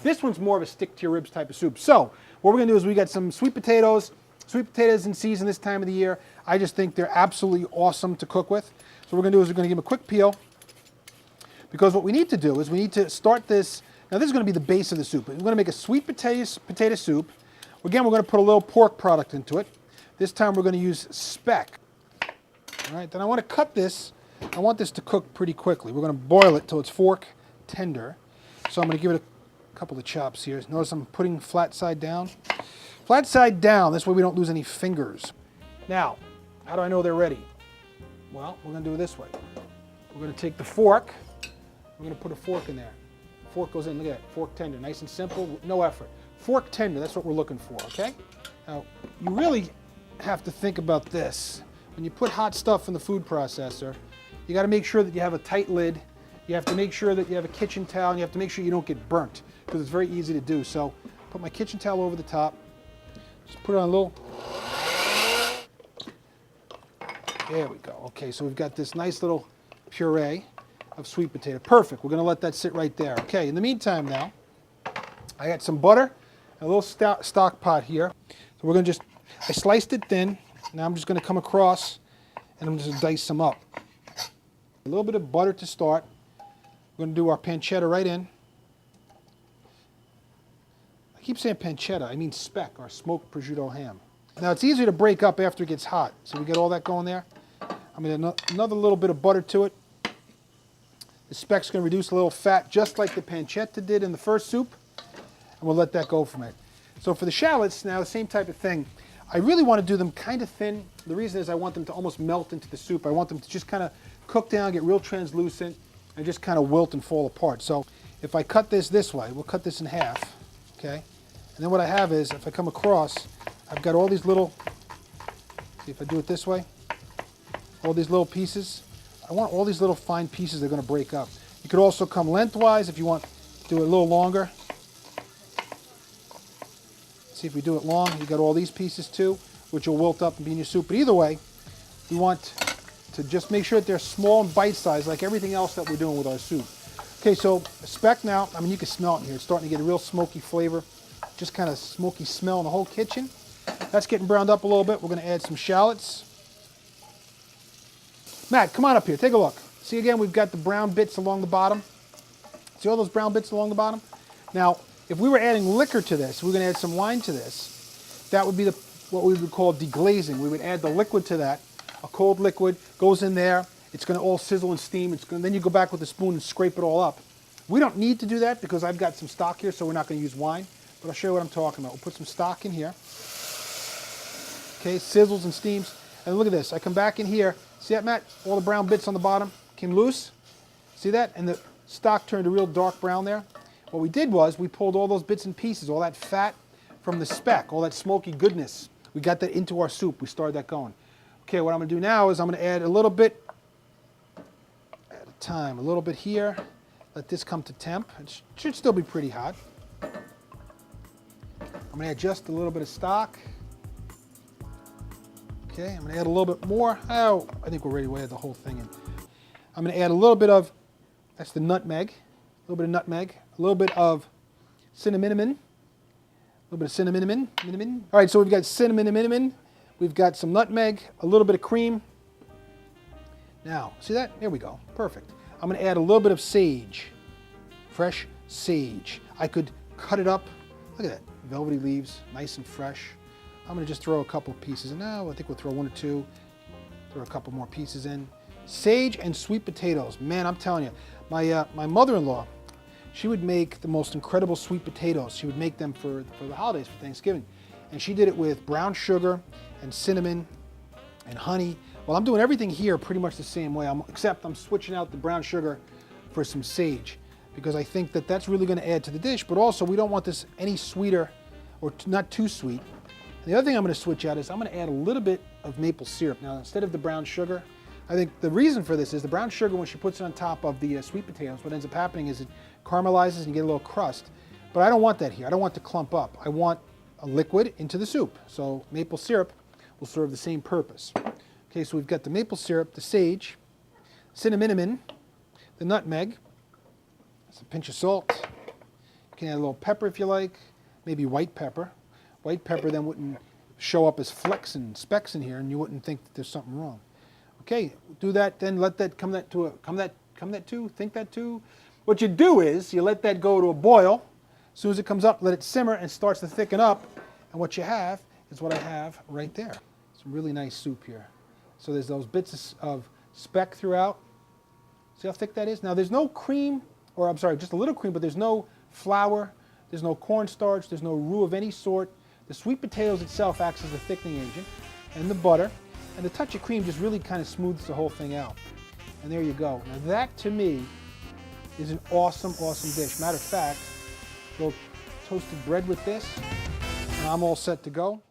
This one's more of a stick to your ribs type of soup. So what we're going to do is we got some sweet potatoes. Sweet potatoes in season this time of the year. I just think they're absolutely awesome to cook with. So what we're going to do is we're going to give them a quick peel, because what we need to do is we need to start this. Now this is going to be the base of the soup. We're going to make a sweet potato soup. Again, we're going to put a little pork product into it. This time we're going to use Speck. All right, then I want to cut this. I want this to cook pretty quickly. We're going to boil it till it's fork tender. So I'm going to give it a couple of chops here. Notice I'm putting flat side down. Flat side down, this way we don't lose any fingers. Now, how do I know they're ready? Well, we're going to do it this way. We're going to take the fork. We're going to put a fork in there. Fork goes in, look at that, fork tender, nice and simple, no effort. Fork tender, that's what we're looking for, okay? Now, you really have to think about this. When you put hot stuff in the food processor, you got to make sure that you have a tight lid. You have to make sure that you have a kitchen towel, and you have to make sure you don't get burnt, because it's very easy to do. So, put my kitchen towel over the top. Just put it on a little. There we go. Okay, so we've got this nice little puree of sweet potato. Perfect. We're going to let that sit right there. Okay, in the meantime now, I got some butter, a little stock pot here. So we're going to I sliced it thin. Now I'm just going to come across and I'm just going to dice some up. A little bit of butter to start. We're going to do our pancetta right in. I keep saying pancetta, I mean Speck, our smoked prosciutto ham. Now it's easier to break up after it gets hot. So we get all that going there. I'm going to add another little bit of butter to it. The Speck's going to reduce a little fat just like the pancetta did in the first soup. And we'll let that go from it. So for the shallots, now the same type of thing. I really want to do them kind of thin. The reason is I want them to almost melt into the soup. I want them to just kind of cook down, get real translucent, and just kind of wilt and fall apart. So if I cut this way, we'll cut this in half, okay? And then what I have is, if I come across, I've got all these little, see if I do it this way, all these little pieces. I want all these little fine pieces that are going to break up. You could also come lengthwise if you want to do it a little longer. See if we do it long, you got all these pieces too, which will wilt up and be in your soup. But either way, we want to just make sure that they're small and bite-sized like everything else that we're doing with our soup. Okay, so Speck now, I mean you can smell it in here. It's starting to get a real smoky flavor, just kind of smoky smell in the whole kitchen. That's getting browned up a little bit. We're going to add some shallots. Matt, come on up here, take a look. See again, we've got the brown bits along the bottom. See all those brown bits along the bottom? Now, if we were adding liquor to this, we're going to add some wine to this, that would be what we would call deglazing. We would add the liquid to that. A cold liquid goes in there. It's going to all sizzle and steam. Then you go back with a spoon and scrape it all up. We don't need to do that because I've got some stock here, so we're not going to use wine. But I'll show you what I'm talking about. We'll put some stock in here. Okay, sizzles and steams. And look at this. I come back in here. See that, Matt? All the brown bits on the bottom came loose. See that? And the stock turned a real dark brown there. What we did was we pulled all those bits and pieces, all that fat from the Speck, all that smoky goodness. We got that into our soup. We started that going. Okay, what I'm going to do now is I'm going to add a little bit at a time, a little bit here. Let this come to temp. It should still be pretty hot. I'm going to add just a little bit of stock. Okay, I'm going to add a little bit more. Oh, I think we're ready to add the whole thing in. I'm going to add a little bit of, that's the nutmeg, a little bit of nutmeg, a little bit of cinnamon, a little bit of cinnamon. All right, so we've got cinnamon, we've got some nutmeg, a little bit of cream. Now, see that? There we go, perfect. I'm going to add a little bit of sage, fresh sage. I could cut it up. Look at that, velvety leaves, nice and fresh. I'm going to just throw a couple pieces in. Now, I think we'll throw one or two. Throw a couple more pieces in. Sage and sweet potatoes. Man, I'm telling you, my mother-in-law, she would make the most incredible sweet potatoes. She would make them for the holidays, for Thanksgiving. And she did it with brown sugar and cinnamon and honey. Well, I'm doing everything here pretty much the same way, except I'm switching out the brown sugar for some sage, because I think that that's really going to add to the dish, but also we don't want this any sweeter or not too sweet. And the other thing I'm going to switch out is I'm going to add a little bit of maple syrup. Now, instead of the brown sugar, I think the reason for this is the brown sugar, when she puts it on top of the sweet potatoes, what ends up happening is it caramelizes and you get a little crust. But I don't want that here. I don't want to clump up. I want a liquid into the soup. So maple syrup will serve the same purpose. Okay, so we've got the maple syrup, the sage, cinnamon, the nutmeg, that's a pinch of salt. can add a little pepper if you like, maybe white pepper. White pepper then wouldn't show up as flecks and specks in here, and you wouldn't think that there's something wrong. Okay, do that, then let that think that to. What you do is you let that go to a boil. As soon as it comes up, let it simmer and starts to thicken up. And what you have is what I have right there. Some really nice soup here. So there's those bits of speck throughout. See how thick that is? Now there's no cream, or I'm sorry, just a little cream, but there's no flour, there's no cornstarch, there's no roux of any sort. The sweet potatoes itself acts as a thickening agent, and the butter. And the touch of cream just really kind of smooths the whole thing out. And there you go. Now that, to me, is an awesome, awesome dish. Matter of fact, little toasted bread with this, and I'm all set to go.